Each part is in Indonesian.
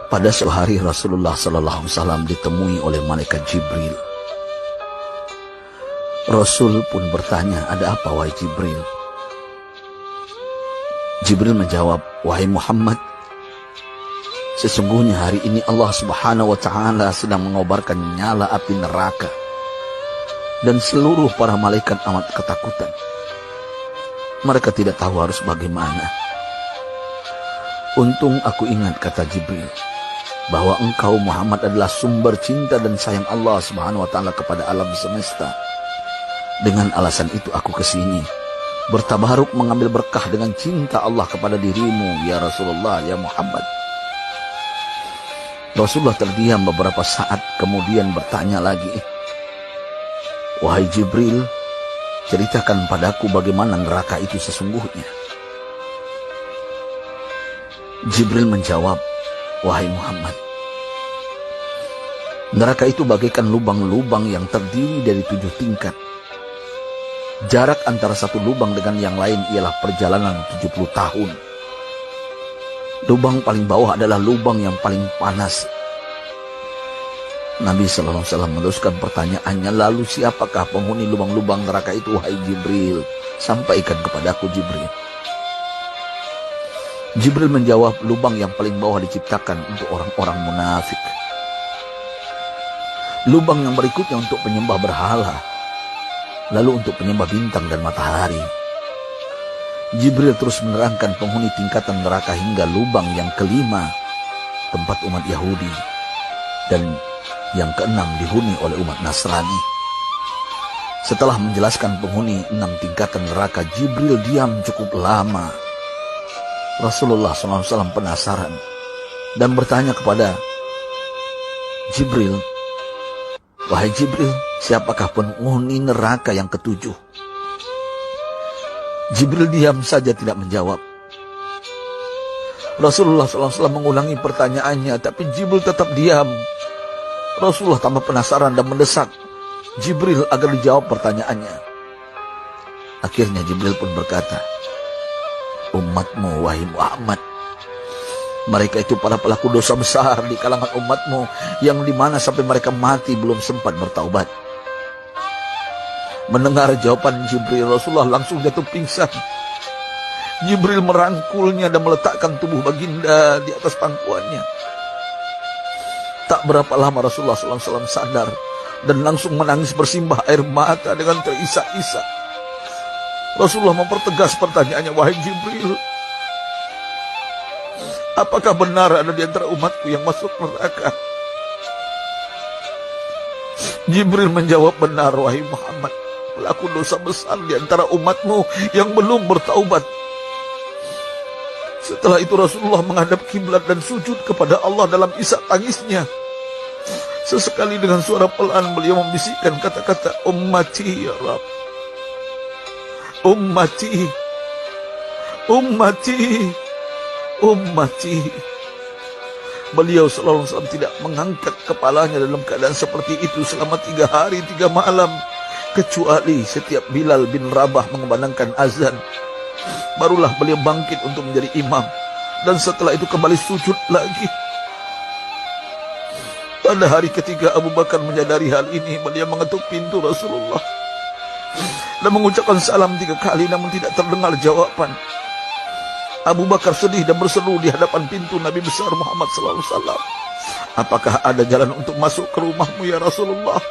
Pada suatu hari Rasulullah SAW ditemui oleh malaikat Jibril. Rasul pun bertanya, "Ada apa wahai Jibril?" Jibril menjawab, "Wahai Muhammad, sesungguhnya hari ini Allah Subhanahu wa Ta'ala sedang mengobarkan nyala api neraka, dan seluruh para malaikat amat ketakutan. Mereka tidak tahu harus bagaimana. Untung aku ingat," kata Jibril, "bahwa engkau Muhammad adalah sumber cinta dan sayang Allah Subhanahu wa Ta'ala kepada alam semesta. Dengan alasan itu aku kesini, bertabaruk mengambil berkah dengan cinta Allah kepada dirimu, ya Rasulullah, ya Muhammad." Rasulullah terdiam beberapa saat, kemudian bertanya lagi, "Wahai Jibril, ceritakan padaku bagaimana neraka itu sesungguhnya." Jibril menjawab, "Wahai Muhammad, neraka itu bagaikan lubang-lubang yang terdiri dari 7 tingkat. Jarak antara satu lubang dengan yang lain ialah perjalanan 70 tahun. Lubang paling bawah adalah lubang yang paling panas." Nabi SAW meneruskan pertanyaannya, "Lalu siapakah penghuni lubang-lubang neraka itu, wahai Jibril? Sampaikan kepadaku, Jibril." Jibril menjawab, "Lubang yang paling bawah diciptakan untuk orang-orang munafik. Lubang yang berikutnya untuk penyembah berhala, lalu untuk penyembah bintang dan matahari." Jibril terus menerangkan penghuni tingkatan neraka hingga lubang yang kelima, tempat umat Yahudi, dan yang keenam dihuni oleh umat Nasrani. Setelah menjelaskan penghuni 6 tingkatan neraka, Jibril diam cukup lama. Rasulullah SAW penasaran dan bertanya kepada Jibril, "Wahai Jibril, siapakah penghuni neraka yang ke-7?" Jibril diam saja tidak menjawab. Rasulullah SAW mengulangi pertanyaannya, tapi Jibril tetap diam. Rasulullah tambah penasaran dan mendesak Jibril agar dijawab pertanyaannya. Akhirnya Jibril pun berkata, "Umatmu, wahai Muhammad, mereka itu para pelaku dosa besar di kalangan umatmu, yang dimana sampai mereka mati belum sempat bertaubat." Mendengar jawaban Jibril, Rasulullah langsung jatuh pingsan. Jibril merangkulnya dan meletakkan tubuh baginda di atas pangkuannya. Tak berapa lama Rasulullah SAW sadar dan langsung menangis bersimbah air mata dengan terisak-isak. Rasulullah mempertegas pertanyaannya, "Wahai Jibril, apakah benar ada di antara umatku yang masuk neraka?" Jibril menjawab, "Benar, wahai Muhammad, pelaku dosa besar di antara umatmu yang belum bertaubat." Setelah itu Rasulullah menghadap kiblat dan sujud kepada Allah dalam isak tangisnya. Sesekali dengan suara pelan beliau membisikkan kata-kata, "Ummati ya Rabb, ummati, ummati, ummati." Beliau SAW tidak mengangkat kepalanya dalam keadaan seperti itu selama 3 hari 3 malam, kecuali setiap Bilal bin Rabah mengumandangkan azan. Barulah beliau bangkit untuk menjadi imam, dan setelah itu kembali sujud lagi. Pada hari ketiga Abu Bakar menyadari hal ini, beliau mengetuk pintu Rasulullah dan mengucapkan salam 3 kali, namun tidak terdengar jawaban. Abu Bakar sedih dan berseru di hadapan pintu Nabi besar Muhammad SAW, "Apakah ada jalan untuk masuk ke rumahmu ya Rasulullah?"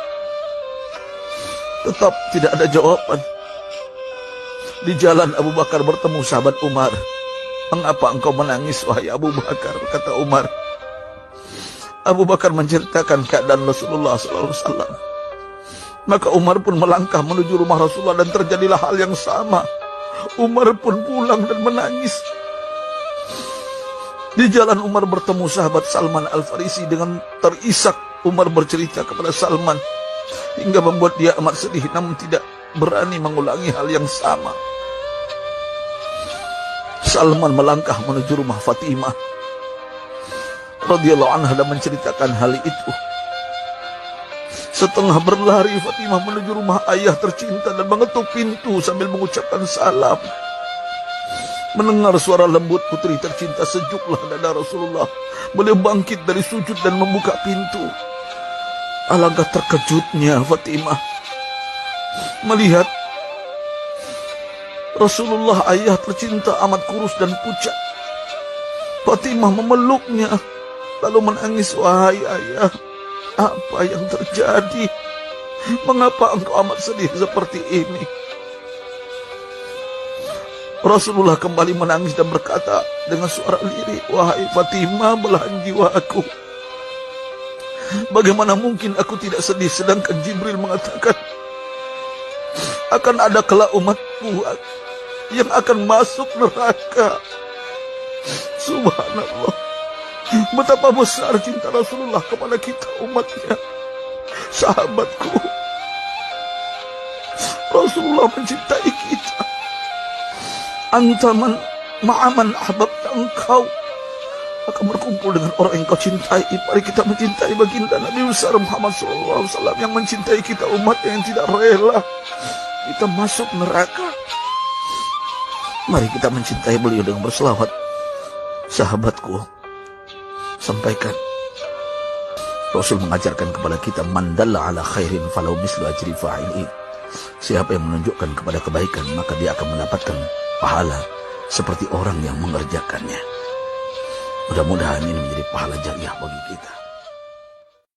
Tetap tidak ada jawaban. Di jalan Abu Bakar bertemu sahabat Umar. "Mengapa engkau menangis, wahai Abu Bakar?" kata Umar. Abu Bakar menceritakan keadaan Rasulullah SAW. Maka Umar pun melangkah menuju rumah Rasulullah dan terjadilah hal yang sama. Umar pun pulang dan menangis. Di jalan Umar bertemu sahabat Salman Al-Farisi. Dengan terisak Umar bercerita kepada Salman hingga membuat dia amat sedih, namun tidak berani mengulangi hal yang sama. Salman melangkah menuju rumah Fatimah radhiyallahu anha dan menceritakan hal itu. Setengah berlari Fatimah menuju rumah ayah tercinta dan mengetuk pintu sambil mengucapkan salam. Mendengar suara lembut putri tercinta, sejuklah dada Rasulullah. Beliau bangkit dari sujud dan membuka pintu. Alangkah terkejutnya Fatimah melihat Rasulullah, ayah tercinta, amat kurus dan pucat. Fatimah memeluknya lalu menangis. Wahai ayah, apa yang terjadi? Mengapa engkau amat sedih seperti ini? Rasulullah kembali menangis dan berkata dengan suara lirih, wahai Fatimah, belahan jiwaku, bagaimana mungkin aku tidak sedih sedangkan Jibril mengatakan akan ada kelak umatku yang akan masuk neraka. Subhanallah, betapa besar cinta Rasulullah kepada kita umatnya. Sahabatku, Rasulullah mencintai kita. Antaman ma'aman ahbabta, engkau akan berkumpul dengan orang yang kau cintai. Mari kita mencintai baginda Nabi besar Muhammad SAW yang mencintai kita umat yang tidak rela kita masuk neraka. Mari kita mencintai beliau dengan berselawat. Sahabatku, sampaikan, Rasul mengajarkan kepada kita, man dalla ala khairin falau mislu ajri fa'ili. Siapa yang menunjukkan kepada kebaikan, maka dia akan mendapatkan pahala seperti orang yang mengerjakannya. Mudah-mudahan ini menjadi pahala jariah bagi kita.